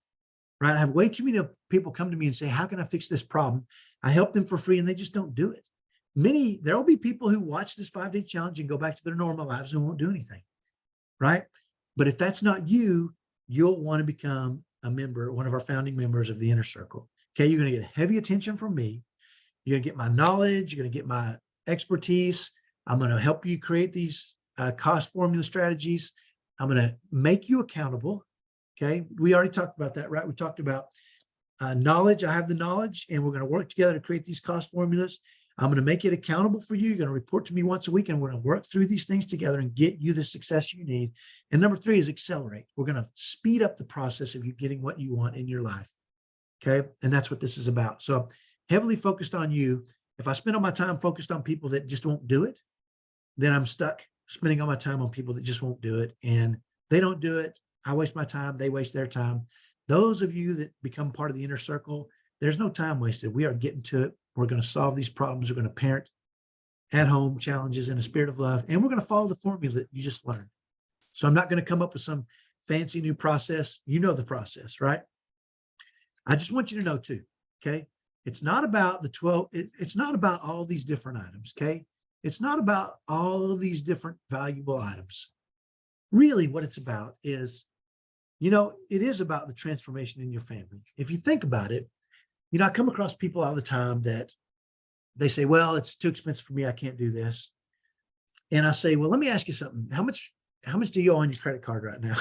right? I have way too many people come to me and say, how can I fix this problem? I help them for free and they just don't do it. There will be people who watch this 5-day challenge and go back to their normal lives and won't do anything, right? But if that's not you, you'll want to become a member, one of our founding members of the Inner Circle. Okay, you're going to get heavy attention from me. You're going to get my knowledge. You're going to get my expertise. I'm going to help you create these cost formula strategies. I'm going to make you accountable. Okay, we already talked about that, right? We talked about knowledge. I have the knowledge, and we're going to work together to create these cost formulas. I'm going to make it accountable for you. You're going to report to me once a week, and we're going to work through these things together and get you the success you need. And number 3 is accelerate. We're going to speed up the process of you getting what you want in your life. Okay, and that's what this is about. So heavily focused on you. If I spend all my time focused on people that just won't do it, then I'm stuck spending all my time on people that just won't do it. And they don't do it. I waste my time. They waste their time. Those of you that become part of the Inner Circle, There's no time wasted. We are getting to it. We're going to solve these problems. We're going to parent at home challenges in a spirit of love, and we're going to follow the formula that you just learned. So I'm not going to come up with some fancy new process. You know the process, right? I just want you to know too, okay? It's not about the 12, it's not about all these different items, okay? It's not about all these different valuable items. Really what it's about is, it is about the transformation in your family. If you think about it, I come across people all the time that they say, well, it's too expensive for me. I can't do this. And I say, well, let me ask you something. How much do you owe on your credit card right now?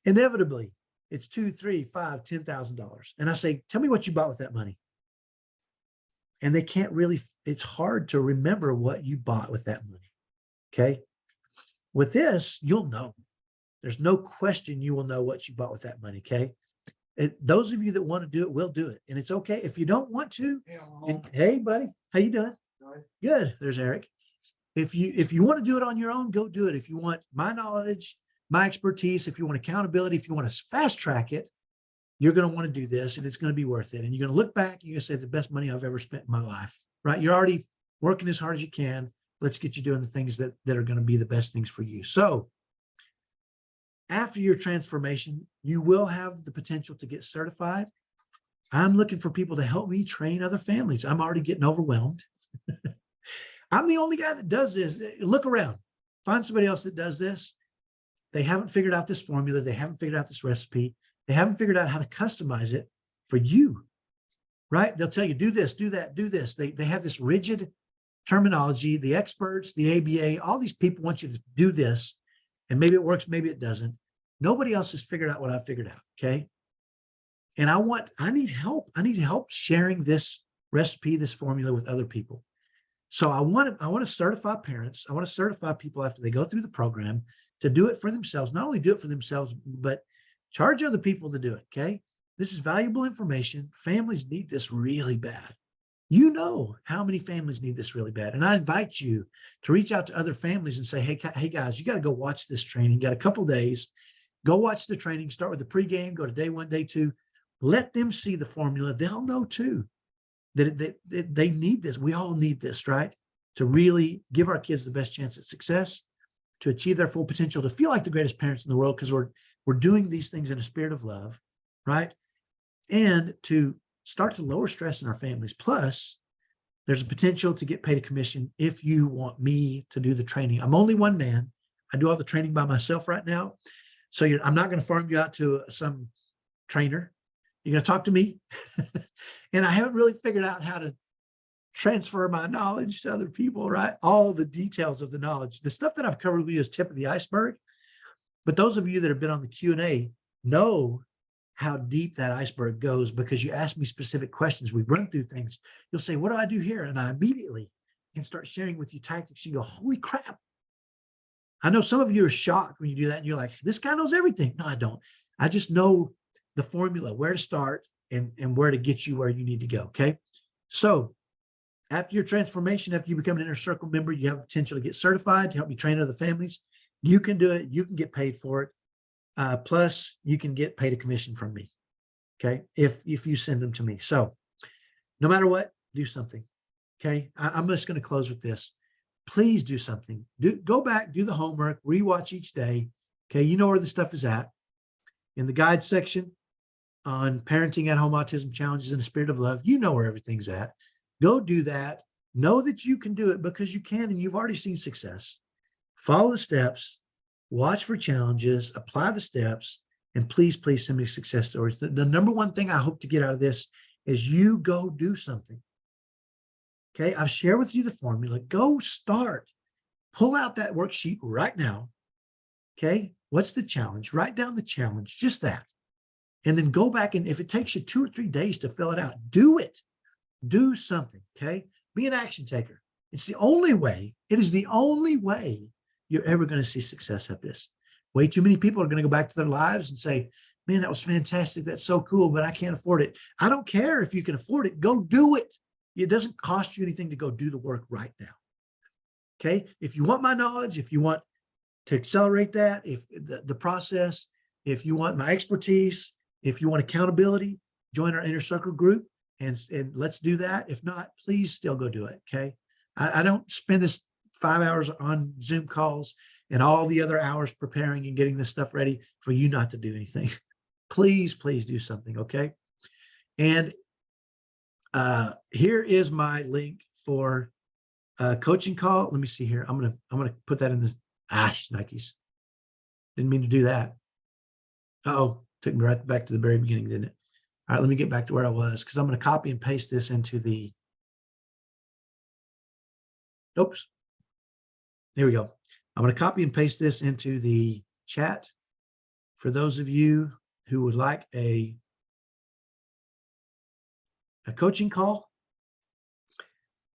Inevitably, it's $2, $3, $5, $10,000. And I say, tell me what you bought with that money. And they can't really, it's hard to remember what you bought with that money. Okay. With this, you'll know. There's no question you will know what you bought with that money. Okay. Those of you that want to do it will do it. And it's okay. If you don't want to, hey buddy, how you doing? Good. There's Eric. If you want to do it on your own, go do it. If you want my knowledge, my expertise, if you want accountability, if you want to fast track it, you're going to want to do this and it's going to be worth it. And you're going to look back and you're going to say, the best money I've ever spent in my life, right? You're already working as hard as you can. Let's get you doing the things that are going to be the best things for you. So after your transformation, you will have the potential to get certified. I'm looking for people to help me train other families. I'm already getting overwhelmed. I'm the only guy that does this. Look around, find somebody else that does this. They haven't figured out this formula. They haven't figured out this recipe. They haven't figured out how to customize it for you, right? They'll tell you, do this, do that, do this. They have this rigid terminology. The experts, the ABA, all these people want you to do this. And maybe it works, maybe it doesn't. Nobody else has figured out what I figured out, okay? And I need help. I need help sharing this recipe, this formula with other people. So I want to certify parents. I want to certify people after they go through the program to do it for themselves. Not only do it for themselves, but charge other people to do it, okay? This is valuable information. Families need this really bad. You know how many families need this really bad. And I invite you to reach out to other families and say, hey guys, you got to go watch this training. You got a couple of days. Go watch the training. Start with the pregame. Go to day 1, day 2. Let them see the formula. They'll know too that they need this. We all need this, right? To really give our kids the best chance at success, to achieve their full potential, to feel like the greatest parents in the world because we're doing these things in a spirit of love, right? And to start to lower stress in our families. Plus, there's a potential to get paid a commission if you want me to do the training. I'm only one man. I do all the training by myself right now. So I'm not going to farm you out to some trainer. You're going to talk to me. And I haven't really figured out how to transfer my knowledge to other people, right? All the details of the knowledge. The stuff that I've covered with you is tip of the iceberg. But those of you that have been on the Q&A know how deep that iceberg goes because you ask me specific questions. We run through things. You'll say, what do I do here? And I immediately can start sharing with you tactics. You go, holy crap. I know some of you are shocked when you do that and you're like, this guy knows everything. No, I don't. I just know the formula, where to start and where to get you where you need to go, okay? So after your transformation, after you become an Inner Circle member, you have potential to get certified to help you train other families. You can do it. You can get paid for it. Plus, you can get paid a commission from me, okay, if you send them to me. So no matter what, do something, okay? I'm just going to close with this. Please do something. Go back, do the homework, rewatch each day, okay? You know where the stuff is at. In the guide section on parenting at home autism challenges in a spirit of love, you know where everything's at. Go do that. Know that you can do it because you can, and you've already seen success. Follow the steps, watch for challenges, apply the steps, and please send me success stories. The number one thing I hope to get out of this is you go do something. Okay, I've shared with you the formula. Go start. Pull out that worksheet right now. Okay, what's the challenge? Write down the challenge, just that. And then go back, and if it takes you 2 or 3 days to fill it out, do it. Do something, okay? Be an action taker. It's the only way, it is the only way you're ever going to see success at this. Way too many people are going to go back to their lives and say, man, that was fantastic. That's so cool, but I can't afford it. I don't care if you can afford it. Go do it. It doesn't cost you anything to go do the work right now. Okay? If you want my knowledge, if you want to accelerate that, if the process, if you want my expertise, if you want accountability, join our inner circle group and let's do that. If not, please still go do it. Okay. I don't spend this 5 hours on Zoom calls and all the other hours preparing and getting this stuff ready for you not to do anything. Please, please do something. Okay. And here is my link for a coaching call. Let me see here. I'm gonna put that in the Nikes. Didn't mean to do that. Oh, took me right back to the very beginning, didn't it? All right, let me get back to where I was because I'm going to copy and paste this into the. Oops. There we go. I'm going to copy and paste this into the chat for those of you who would like a coaching call.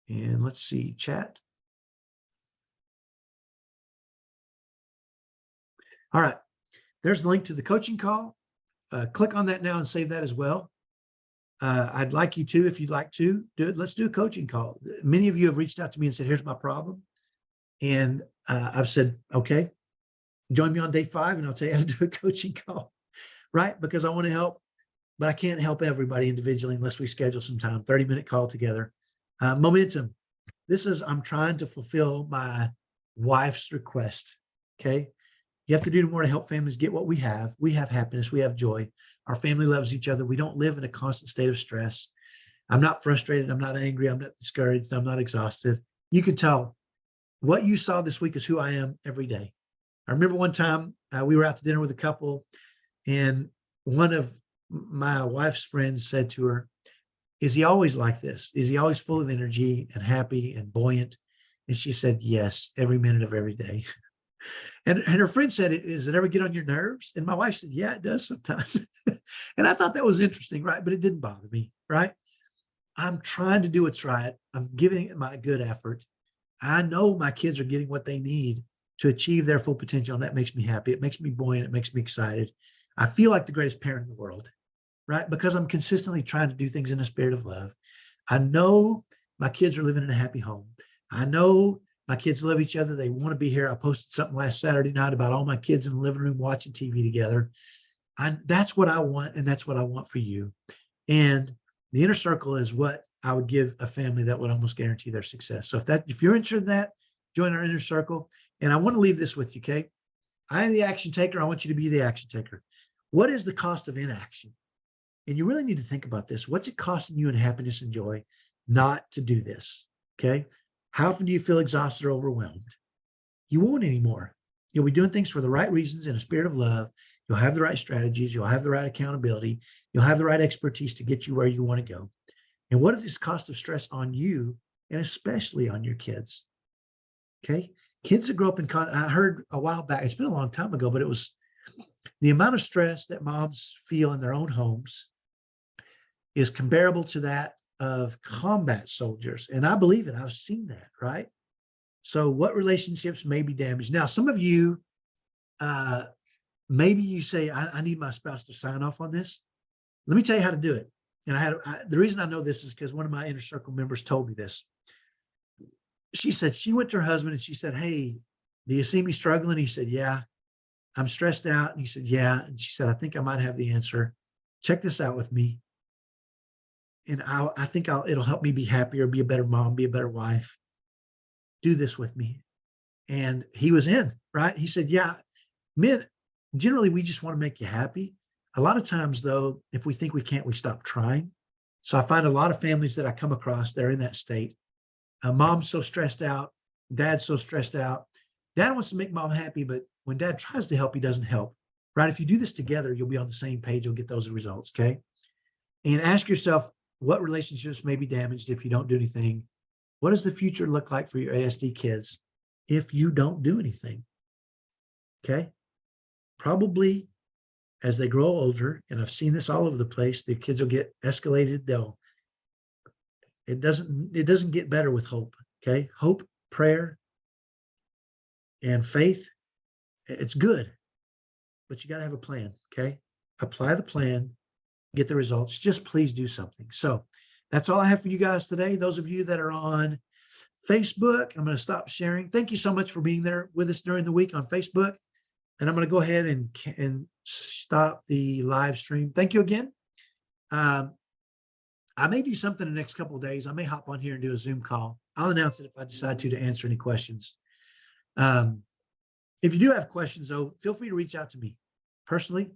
And let's see, chat. All right, there's the link to the coaching call. Click on that now and save that as well. I'd like you to, if you'd like to do it, let's do a coaching call. Many of you have reached out to me and said, here's my problem. And I've said, okay, join me on day 5 and I'll tell you how to do a coaching call, right? Because I want to help, but I can't help everybody individually unless we schedule some time, 30-minute call together. Momentum. I'm trying to fulfill my wife's request, okay? You have to do more to help families get what we have. We have happiness. We have joy. Our family loves each other. We don't live in a constant state of stress. I'm not frustrated. I'm not angry. I'm not discouraged. I'm not exhausted. You can tell what you saw this week is who I am every day. I remember one time we were out to dinner with a couple and one of my wife's friends said to her, is he always like this? Is he always full of energy and happy and buoyant? And she said, yes, every minute of every day. And her friend said, does it ever get on your nerves? And my wife said, yeah, it does sometimes. And I thought that was interesting, right? But it didn't bother me, right? I'm trying to do what's right. I'm giving it my good effort. I know my kids are getting what they need to achieve their full potential. And that makes me happy. It makes me buoyant. It makes me excited. I feel like the greatest parent in the world, right? Because I'm consistently trying to do things in a spirit of love. I know my kids are living in a happy home. I know my kids love each other. They want to be here. I posted something last Saturday night about all my kids in the living room watching TV together. That's what I want, and that's what I want for you. And the inner circle is what I would give a family that would almost guarantee their success. So if you're interested in that, join our inner circle. And I want to leave this with you, okay? I am the action taker. I want you to be the action taker. What is the cost of inaction? And you really need to think about this. What's it costing you in happiness and joy not to do this? Okay. How often do you feel exhausted or overwhelmed? You won't anymore. You'll be doing things for the right reasons in a spirit of love. You'll have the right strategies. You'll have the right accountability. You'll have the right expertise to get you where you want to go. And what is this cost of stress on you and especially on your kids? Okay. Kids that grow up I heard a while back, it's been a long time ago, but it was the amount of stress that moms feel in their own homes is comparable to that of combat soldiers. And I believe it. I've seen that, right? So what relationships may be damaged? Now, some of you, maybe you say, I need my spouse to sign off on this. Let me tell you how to do it. And the reason I know this is because one of my inner circle members told me this. She said she went to her husband and she said, hey, do you see me struggling? He said, yeah, I'm stressed out. And he said, yeah. And she said, I think I might have the answer. Check this out with me. And I think it'll help me be happier, be a better mom, be a better wife. Do this with me. And he was in, right? He said, yeah, men, generally, we just want to make you happy. A lot of times, though, if we think we can't, we stop trying. So I find a lot of families that I come across, they're in that state. Mom's so stressed out. Dad's so stressed out. Dad wants to make mom happy, but when dad tries to help, he doesn't help, right? If you do this together, you'll be on the same page. You'll get those results, okay? And ask yourself, what relationships may be damaged if you don't do anything? What does the future look like for your ASD kids if you don't do anything? Okay. Probably as they grow older, and I've seen this all over the place, the kids will get escalated. It doesn't get better with hope. Okay. Hope, prayer, and faith. It's good, but you got to have a plan. Okay. Apply the plan, get the results. Just please do something. So that's all I have for you guys today. Those of you that are on Facebook, I'm going to stop sharing. Thank you so much for being there with us during the week on Facebook. And I'm going to go ahead and stop the live stream. Thank you again. I may do something in the next couple of days. I may hop on here and do a Zoom call. I'll announce it if I decide to answer any questions. If you do have questions, though, feel free to reach out to me personally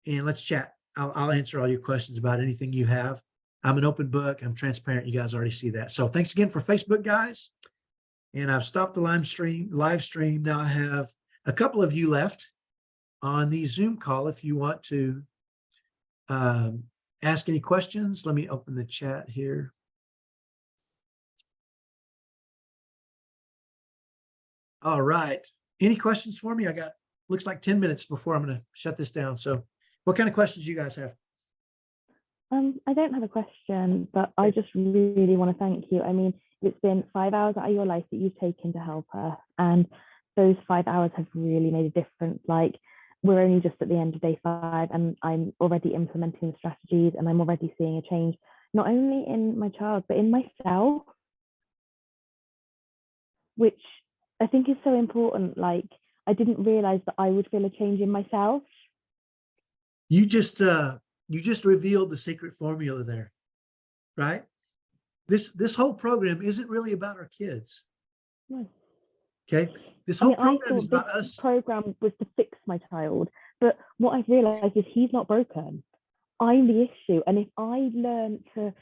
and let's chat. I'll answer all your questions about anything you have. I'm an open book. I'm transparent. You guys already see that. So thanks again for Facebook, guys. And I've stopped the live stream. Now I have a couple of you left on the Zoom call. If you want to ask any questions, let me open the chat here. All right. Any questions for me? I got, looks like 10 minutes before I'm going to shut this down. So what kind of questions do you guys have? I don't have a question, but I just really want to thank you. I mean, it's been 5 hours out of your life that you've taken to help us. And those 5 hours have really made a difference. Like, we're only just at the end of day 5 and I'm already implementing the strategies and I'm already seeing a change, not only in my child, but in myself, which I think is so important. Like, I didn't realize that I would feel a change in myself. You just revealed the secret formula there, right? This whole program isn't really about our kids. No. Okay. This whole program is about us. Program was to fix my child, but what I've realized is he's not broken. I'm the issue. And if I learn to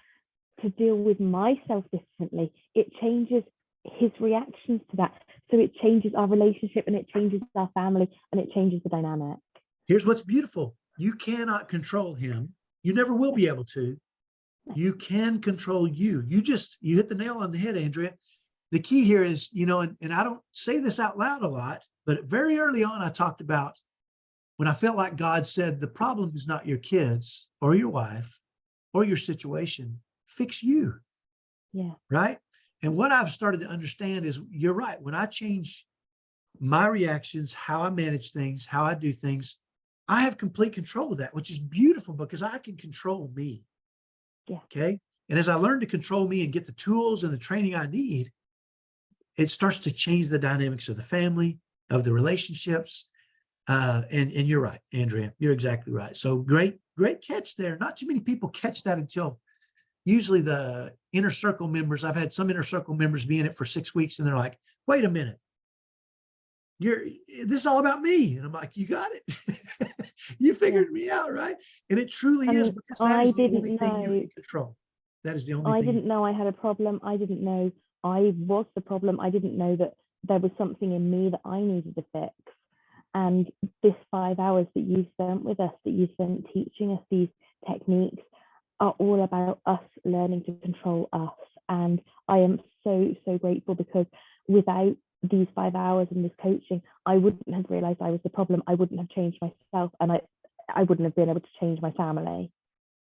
deal with myself differently, it changes his reactions to that. So it changes our relationship and it changes our family and it changes the dynamic. Here's what's beautiful. You cannot control him. You never will be able to. You can control you. You hit the nail on the head, Andrea. The key here is, and I don't say this out loud a lot, but very early on, I talked about when I felt like God said, the problem is not your kids or your wife or your situation, fix you. Yeah. Right. And what I've started to understand is you're right. When I change my reactions, how I manage things, how I do things, I have complete control of that, which is beautiful because I can control me. Yeah. Okay. And as I learn to control me and get the tools and the training I need, it starts to change the dynamics of the family, of the relationships. And you're right, Andrea, you're exactly right. So great catch there. Not too many people catch that until usually the inner circle members. I've had some inner circle members be in it for 6 weeks and they're like, wait a minute. This is all about me. And I'm like, you got it. You figured me out, right? And it truly is, because that is the only thing you can control. That is the only thing. I didn't know I had a problem. I didn't know I was the problem. I didn't know that there was something in me that I needed to fix. And this 5 hours that you spent with us, that you spent teaching us these techniques, are all about us learning to control us. And I am so grateful, because without these 5 hours and this coaching, I wouldn't have realized I was the problem. I wouldn't have changed myself, and I wouldn't have been able to change my family.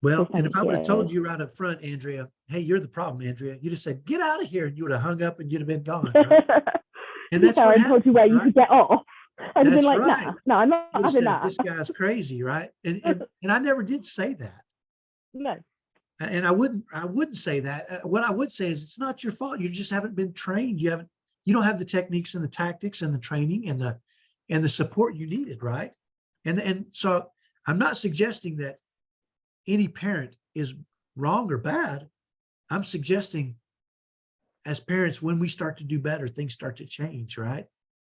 Well, and if I would have told you right up front, Andrea, hey, you're the problem, Andrea, you'd have said, get out of here, and you would have hung up and you'd have been gone. Right? And that's what happened. I told you where you could get off. I'd have been like, right. No, I'm not having that. This guy's crazy, right? And I never did say that. No. And I wouldn't say that. What I would say is, it's not your fault. You just haven't been trained. You don't have the techniques and the tactics and the training and the support you needed, right? And so I'm not suggesting that any parent is wrong or bad. I'm suggesting, as parents, when we start to do better, things start to change, right?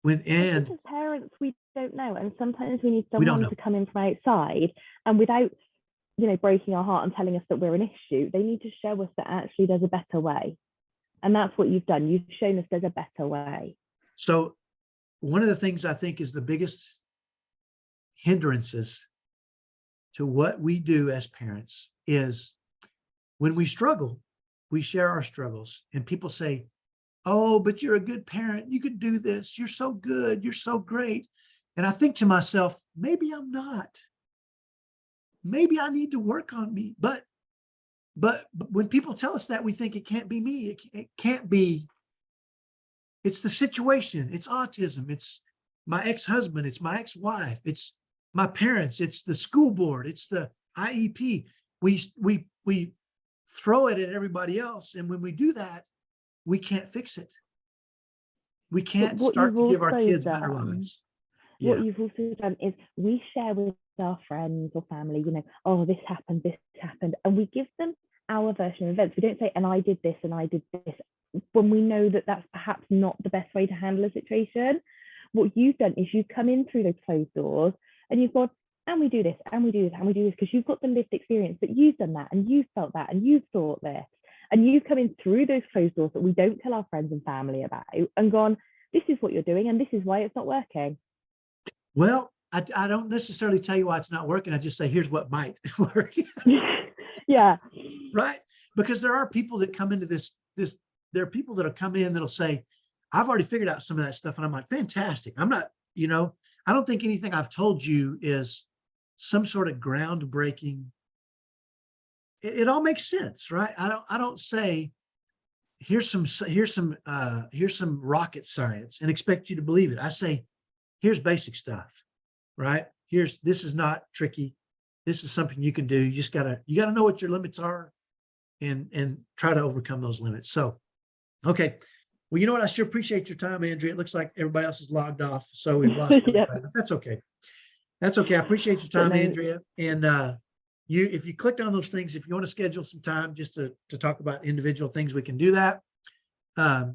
As parents, we don't know, and sometimes we need someone to come in from outside, and without breaking our heart and telling us that we're an issue, they need to show us that actually there's a better way. And that's what you've done. You've shown us there's a better way. So one of the things I think is the biggest hindrances to what we do as parents is, when we struggle, we share our struggles, and people say, oh, but you're a good parent. You could do this. You're so good. You're so great. And I think to myself, maybe I'm not. Maybe I need to work on me. But when people tell us that, we think it can't be me. It can't be. It's the situation. It's autism. It's my ex-husband. It's my ex-wife. It's my parents. It's the school board. It's the IEP. We throw it at everybody else. And when we do that, we can't fix it. We can't start to give our kids better lives. What you've also done is, we share with our friends or family, you know, oh, this happened, and we give them our version of events. We don't say, and I did this, and I did this, when we know that that's perhaps not the best way to handle a situation. What you've done is you've come in through those closed doors and you've gone, and we do this, and we do this, and we do this, because you've got the lived experience that you've done that, and you've felt that, and you've thought this, and you've come in through those closed doors that we don't tell our friends and family about, and gone, this is what you're doing, and this is why it's not working. Well, I don't necessarily tell you why it's not working. I just say, here's what might work. Yeah. Right. Because there are people that come into there are people that'll come in that'll say, I've already figured out some of that stuff. And I'm like, fantastic. I'm not, I don't think anything I've told you is some sort of groundbreaking. It all makes sense, right? I don't say, here's some rocket science and expect you to believe it. I say, here's basic stuff, right? This is not tricky. This is something you can do. You gotta know what your limits are and try to overcome those limits. So, okay. Well, you know what? I sure appreciate your time, Andrea. It looks like everybody else is logged off, so we've lost everybody, but that's okay. That's okay. I appreciate your time, Andrea. And if you clicked on those things, if you want to schedule some time just to talk about individual things, we can do that. Yeah,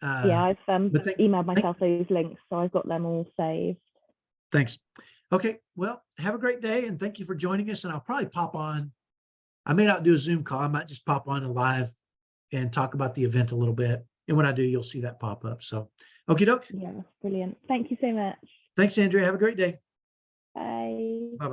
I've emailed myself those links, so I've got them all saved. Thanks. Okay. Well, have a great day, and thank you for joining us. And I'll probably pop on. I may not do a Zoom call. I might just pop on a live and talk about the event a little bit. And when I do, you'll see that pop up. So, okie doke. Yeah, brilliant. Thank you so much. Thanks, Andrea. Have a great day. Bye. Bye-bye.